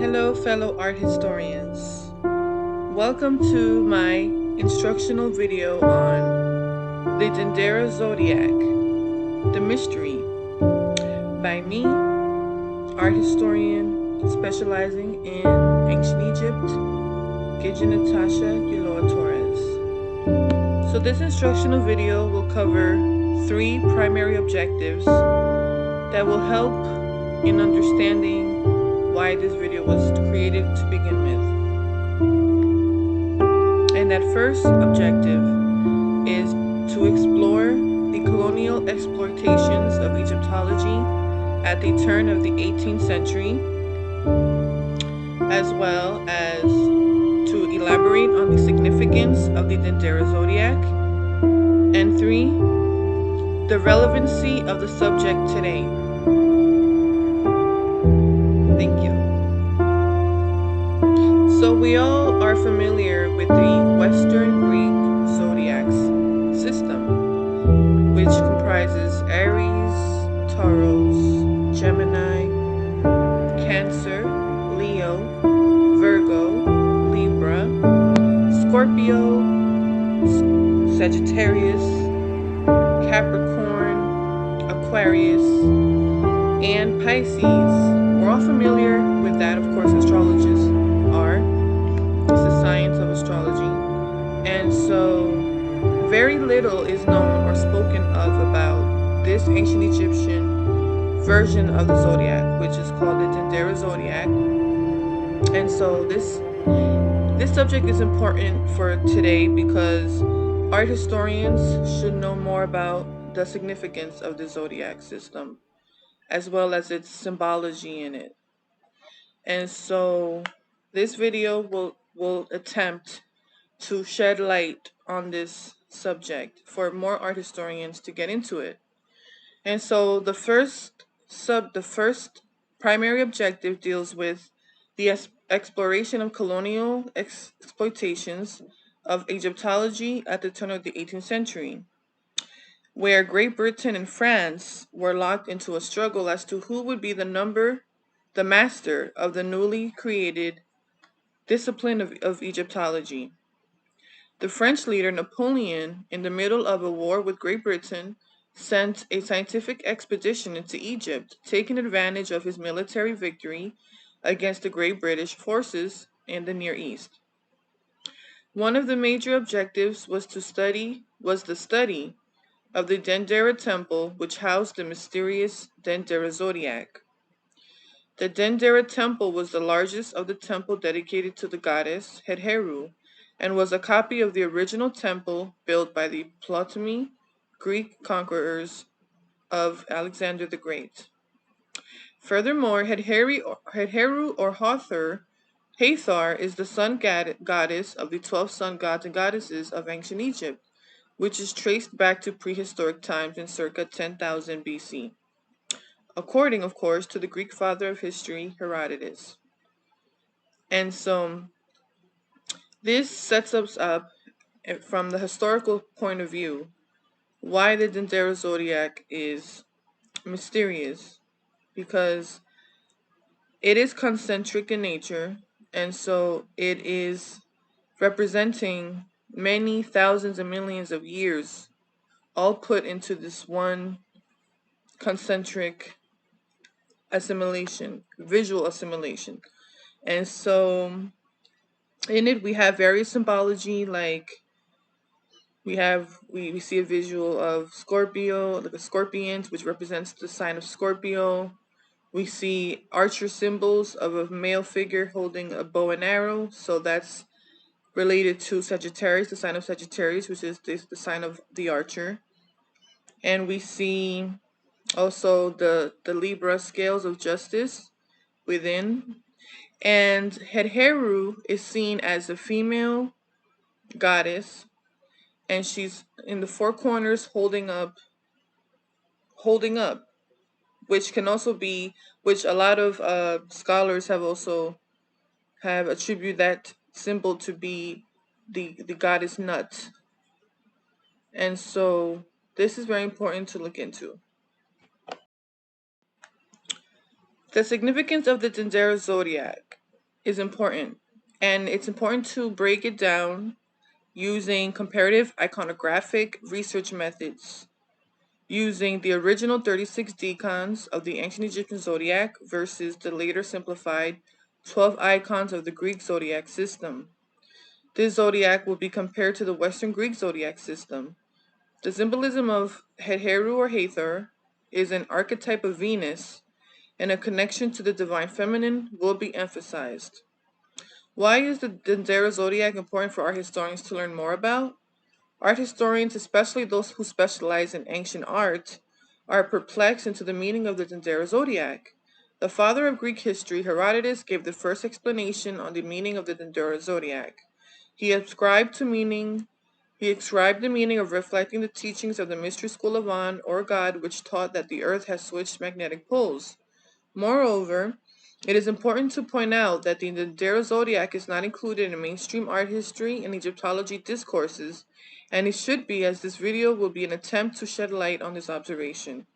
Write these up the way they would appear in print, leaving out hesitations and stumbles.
Hello, fellow art historians. Welcome to my instructional video on the Dendera Zodiac, the mystery, by me, art historian specializing in ancient Egypt, Gidgette Natasha Torres. So this instructional video will cover 3 primary objectives that will help in understanding why this video was created to begin with. And that first objective is to explore the colonial exploitations of Egyptology at the turn of the 18th century, as well as to elaborate on the significance of the Dendera Zodiac, and 3, the relevancy of the subject today. Thank you. So we all are familiar with the Western Greek zodiac system, which comprises Aries, Taurus, Gemini, Cancer, Leo, Virgo, Libra, Scorpio, Sagittarius, Capricorn, Aquarius, and Pisces. We're all familiar with that, of course, astrologists are. It's the science of astrology. And so very little is known or spoken of about this ancient Egyptian version of the zodiac, which is called the Dendera Zodiac. And so this subject is important for today because art historians should know more about the significance of the zodiac system, as well as its symbology in it. And so this video will attempt to shed light on this subject for more art historians to get into it. And so the first primary objective deals with the exploration of colonial exploitations of Egyptology at the turn of the 18th century, where Great Britain and France were locked into a struggle as to who would be the master of the newly created discipline of Egyptology. The French leader Napoleon, in the middle of a war with Great Britain, sent a scientific expedition into Egypt, taking advantage of his military victory against the Great British forces in the Near East. One of the major objectives was the study of the Dendera Temple, which housed the mysterious Dendera Zodiac. The Dendera Temple was the largest of the temple dedicated to the goddess Hedheru, and was a copy of the original temple built by the Ptolemy Greek conquerors of Alexander the Great. Furthermore, Hedheru or Hathor is the sun goddess of the 12 sun gods and goddesses of ancient Egypt, which is traced back to prehistoric times in circa 10,000 BC, according, of course, to the Greek father of history, Herodotus. And so this sets us up, from the historical point of view, why the Dendera Zodiac is mysterious, because it is concentric in nature, and so it is representing many thousands and millions of years, all put into this one concentric assimilation, visual assimilation. And so in it we have various symbology, like we see a visual of Scorpio, like a scorpion, which represents the sign of Scorpio. We see archer symbols of a male figure holding a bow and arrow, so that's related to Sagittarius, the sign of Sagittarius, which is the sign of the archer. And we see also the Libra scales of justice within. And Hedheru is seen as a female goddess, and she's in the four corners holding up, which can also be, which a lot of scholars have attributed that symbol to be the goddess Nut. And so this is very important to look into. The significance of the Dendera Zodiac. is important, and it's important to break it down using comparative iconographic research methods, using the original 36 decans of the ancient Egyptian zodiac versus the later simplified 12 icons of the Greek zodiac system. This zodiac will be compared to the Western Greek zodiac system. The symbolism of Heru or Hathor is an archetype of Venus, and a connection to the divine feminine will be emphasized. Why is the Dendera Zodiac important for art historians to learn more about? Art historians, especially those who specialize in ancient art, are perplexed into the meaning of the Dendera Zodiac. The father of Greek history, Herodotus, gave the first explanation on the meaning of the Dendera Zodiac. He ascribed the meaning of reflecting the teachings of the mystery school of On, or God, which taught that the earth has switched magnetic poles. Moreover, it is important to point out that the Dendera Zodiac is not included in mainstream art history and Egyptology discourses, and it should be, as this video will be an attempt to shed light on this observation.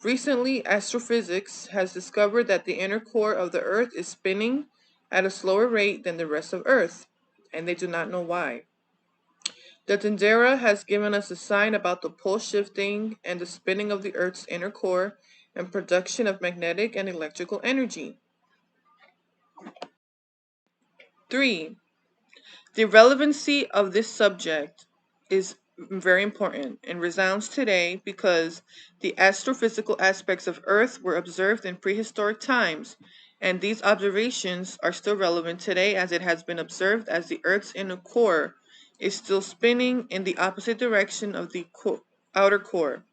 Recently, astrophysics has discovered that the inner core of the Earth is spinning at a slower rate than the rest of Earth, and they do not know why. The Dendera has given us a sign about the pole shifting and the spinning of the Earth's inner core and production of magnetic and electrical energy. 3. The relevancy of this subject is very important and resounds today because the astrophysical aspects of Earth were observed in prehistoric times, and these observations are still relevant today as it has been observed as the Earth's inner core is still spinning in the opposite direction of the outer core.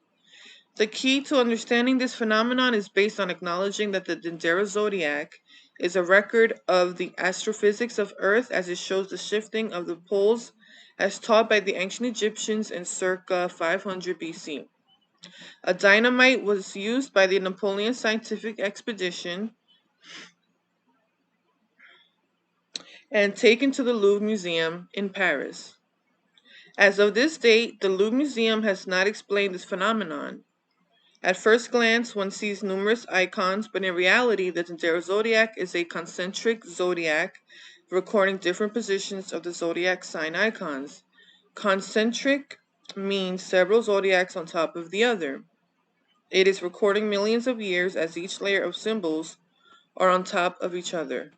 The key to understanding this phenomenon is based on acknowledging that the Dendera Zodiac is a record of the astrophysics of Earth as it shows the shifting of the poles as taught by the ancient Egyptians in circa 500 BC. A dynamite was used by the Napoleon scientific expedition and taken to the Louvre Museum in Paris. As of this date, the Louvre Museum has not explained this phenomenon. At first glance, one sees numerous icons, but in reality, the Dendera Zodiac is a concentric zodiac recording different positions of the zodiac sign icons. Concentric means several zodiacs on top of the other. It is recording millions of years as each layer of symbols are on top of each other.